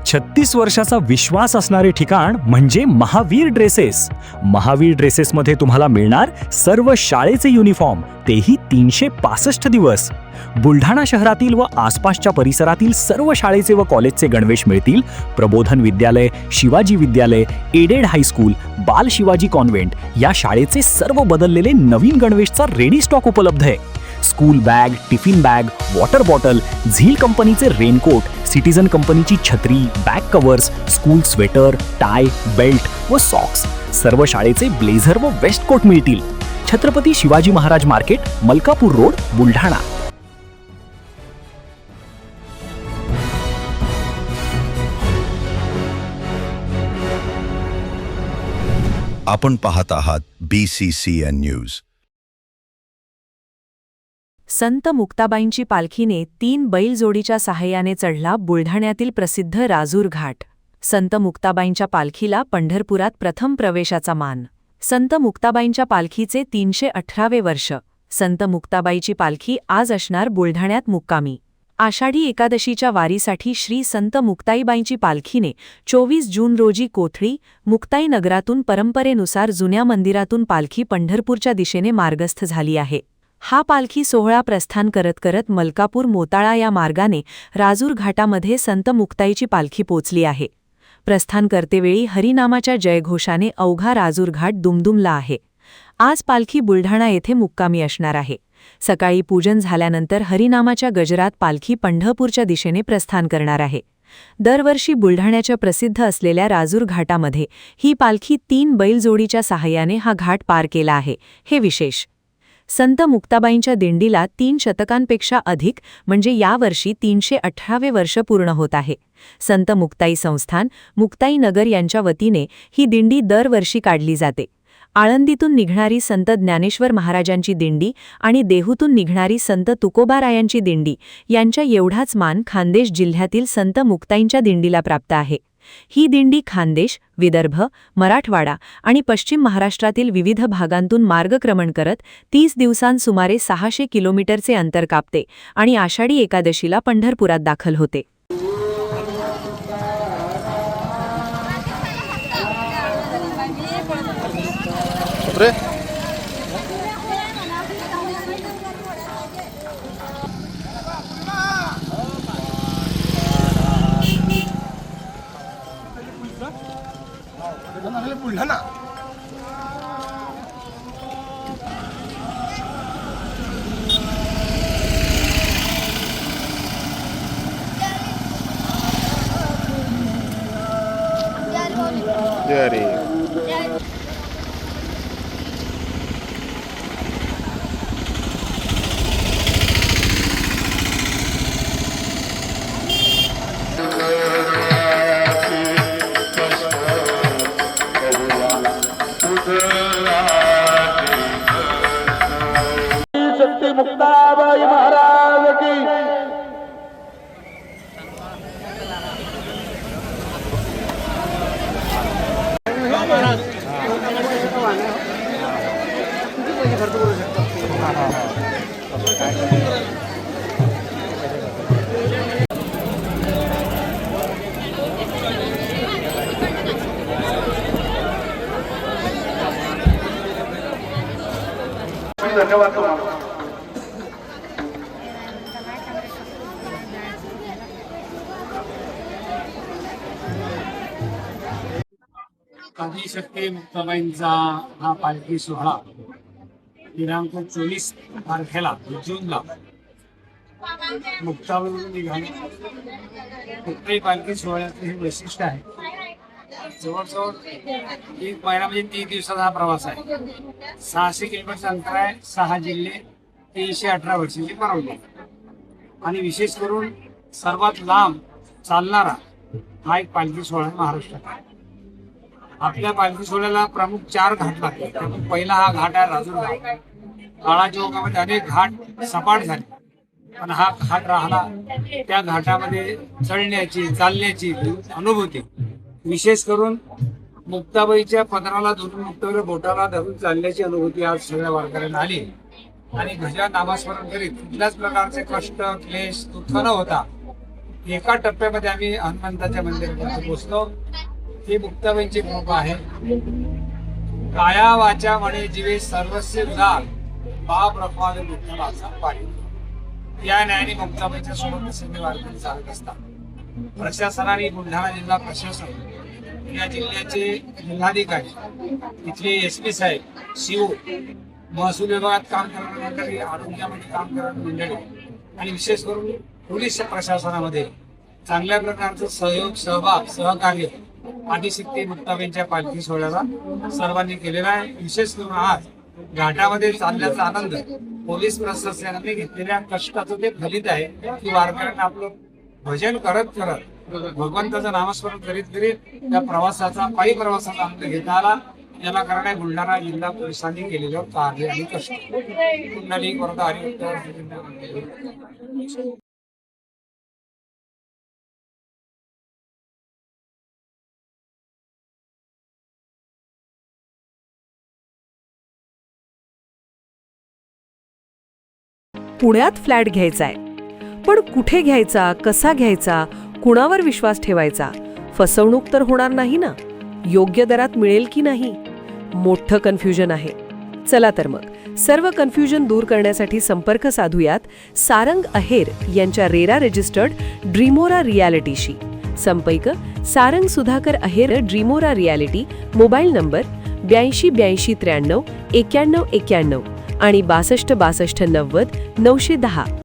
36 वर्षाचा विश्वास असणारे ठिकाण म्हणजे महावीर ड्रेसेस. महावीर ड्रेसेसमध्ये तुम्हाला मिळणार सर्व शाळेचे युनिफॉर्म, तेही 365 दिवस. बुलढाणा शहरातील व आसपासच्या परिसरातील सर्व शाळेचे व कॉलेजचे गणवेश मिळतील. प्रबोधन विद्यालय, शिवाजी विद्यालय, एडेड हायस्कूल, बाल शिवाजी कॉन्व्हेंट या शाळेचे सर्व बदललेले नवीन गणवेशचा रेडी स्टॉक उपलब्ध आहे. School bag, tiffin bag, water bottle, झील कंपनीचे रेनकोट, सिटीजन कंपनीची छत्री, back covers, school sweater, tie, belt व सॉक्स, सर्व शाळेचे ब्लेझर व वेस्ट कोट मिळतील. Chhatrapati Shivaji Maharaj market, Malkapur road, Buldhana. आपण पाहत आहात BCCN न्यूज. संत मुक्ताबाईंची पालखीने 3 बैलजोडीच्या सहाय्याने चढला बुलढाण्यातील प्रसिद्ध राजूर घाट. संत मुक्ताबाईंच्या पालखीला पंढरपुरात प्रथम प्रवेशाचा मान. संत मुक्ताबाईंच्या पालखीचे 318वे वर्ष. संत मुक्ताबाईची पालखी आज असणार बुलढाण्यात मुक्कामी. आषाढी एकादशीच्या वारीसाठी श्री संत मुक्ताईबाईंची पालखीने 24 जून रोजी कोथळी, मुक्ताई नगरातून परंपरेनुसार जुन्या मंदिरातून पालखी पंढरपूरच्या दिशेने मार्गस्थ झाली आहे. हा पालखी सोहळा प्रस्थान करत करत मलकापूर मोताळा या मार्गाने राजूर घाटामध्ये संत मुक्ताईची पालखी पोचली आहे. प्रस्थान करतेवेळी हरिनामाच्या जयघोषाने अवघा राजूर घाट दुमदुमला आहे. आज पालखी बुलढाणा येथे मुक्कामी असणार आहे. सकाळी पूजन झाल्यानंतर हरिनामाच्या गजरात पालखी पंढरपूरच्या दिशेने प्रस्थान करणार आहे. दरवर्षी बुलढाण्याच्या प्रसिद्ध असलेल्या राजूर घाटामध्ये ही पालखी 3 बैलजोडीच्या सहाय्याने हा घाट पार केला आहे. हे विशेष. संत मुक्ताबाईंच्या दिंडीला 3 शतकांपेक्षा अधिक म्हणजे यावर्षी 318वे वर्ष पूर्ण होत आहे. संत मुक्ताई संस्थान, मुक्ताई नगर यांच्या वतीने ही दिंडी दरवर्षी काढली जाते. आळंदीतून निघणारी संत ज्ञानेश्वर महाराजांची दिंडी आणि देहूतून निघणारी संत तुकोबारायांची दिंडी यांच्या एवढाच मान खान्देश जिल्ह्यातील संत मुक्ताईंच्या दिंडीला प्राप्त आहे. ही दिंडी खान्देश, विदर्भ, मराठवाडा आणि पश्चिम महाराष्ट्रातील विविध भागांतून मार्गक्रमण करत 30 दिवसांत सुमारे 600 किलोमीटरचे अंतर कापते आणि आषाढी एकादशीला पंढरपुरात दाखल होते. बुलढाणा शक्ती मुक्ताबाई महाराज की. धन्यवाद तुम्हाला. आदिशक्ती मुक्ताबाईंचा हा पालखी सोहळा दिनांक 24 तारखेला जूनला मुक्ताबाईवरून निघाले. मुक्ताई पालखी सोहळ्याचं हे वैशिष्ट्य आहे. जवळजवळ 1 महिना म्हणजे 30 दिवसाचा हा प्रवास आहे. 600 किलोमीटरचं अंतर आहे. 6 जिल्हे, 318 वर्षांची परवानगी आणि विशेष करून सर्वात लांब चालणारा हा एक पालखी सोहळा महाराष्ट्रात. आपल्या पालखी सोहळ्याला प्रमुख 4 घाट लागतात. त्यामुळे पहिला हा घाट आहे राजूर घाट. काळाच्या ओघामध्ये अनेक घाट सपाट झाले, पण हा घाट राहिला. त्या घाटामध्ये चढण्याची, चालण्याची अनुभूती, विशेष करून मुक्ताबाईच्या पदराला धरून, मुक्ताबाईच्या बोटाला धरून चालण्याची अनुभूती आज सगळ्या वारकऱ्यांना आली. आणि भजन नामस्मरण करीत कुठल्याच प्रकारचे कष्ट, क्लेश, दुःख न होता एका टप्प्यामध्ये आम्ही हनुमंताच्या मंदिरामध्ये पोहोचलो. ही मुक्ताबाईंची कृपा आहे. काया वाचा म्हणे जीवे सर्वस्व उदार, बाप रखवाले मुक्ताबाचा पाणी. या न्यायाने मुक्ताबाईच्या सोबत प्रसिद्धी वारकरी चालत असतात. प्रशासनाने बुलढाणा जिल्हा प्रशासन, या जिल्ह्याचे जिल्हाधिकारी, इथले SP साहेब, CO, महसूल विभागात काम करणारी मंडळी, आरोग्यामध्ये काम करणारी मंडळी आणि विशेष करून पोलीस प्रशासनामध्ये चांगल्या प्रकारचं सहयोग, सहभाग, सहकार्य आदिशक्ती मुक्ताबाईंच्या पालखी सोहळ्याला सर्वांनी केलेला आहे. विशेष करून आज घाटामध्ये चालण्याचा आनंद पोलीस प्रशासनाने घेतलेल्या कष्टाचं ते फलित आहे की वारकऱ्यांना आपलं भजन करत करत, भगवंताचं नामस्मरण करीत करीत त्या प्रवासाचा, पायी प्रवासाचा आनंद घेता आला. याला कारण आहे बुलढाणा जिल्हा पोलिसांनी केलेलं कार्य आणि कष्ट. पुंडलिक वरदा हरिभक्त. पुण्यात फ्लॅट घ्यायचाय, पण कुठे घ्यायचा, कसा घ्यायचा, कुणावर विश्वास ठेवायचा? फसवणूक तर होणार नाही ना? योग्य दरात मिळेल की नाही? मोठं कन्फ्युजन आहे. चला तर मग सर्व कन्फ्युजन दूर करण्यासाठी संपर्क साधूयात सारंग अहेर यांच्या रेरा रजिस्टर्ड ड्रीमोरा रियालिटीशी. संपर्क सारंग सुधाकर अहेर, ड्रीमोरा रियालिटी. मोबाईल नंबर 82 83 93 91 आणि 62 62 90 910.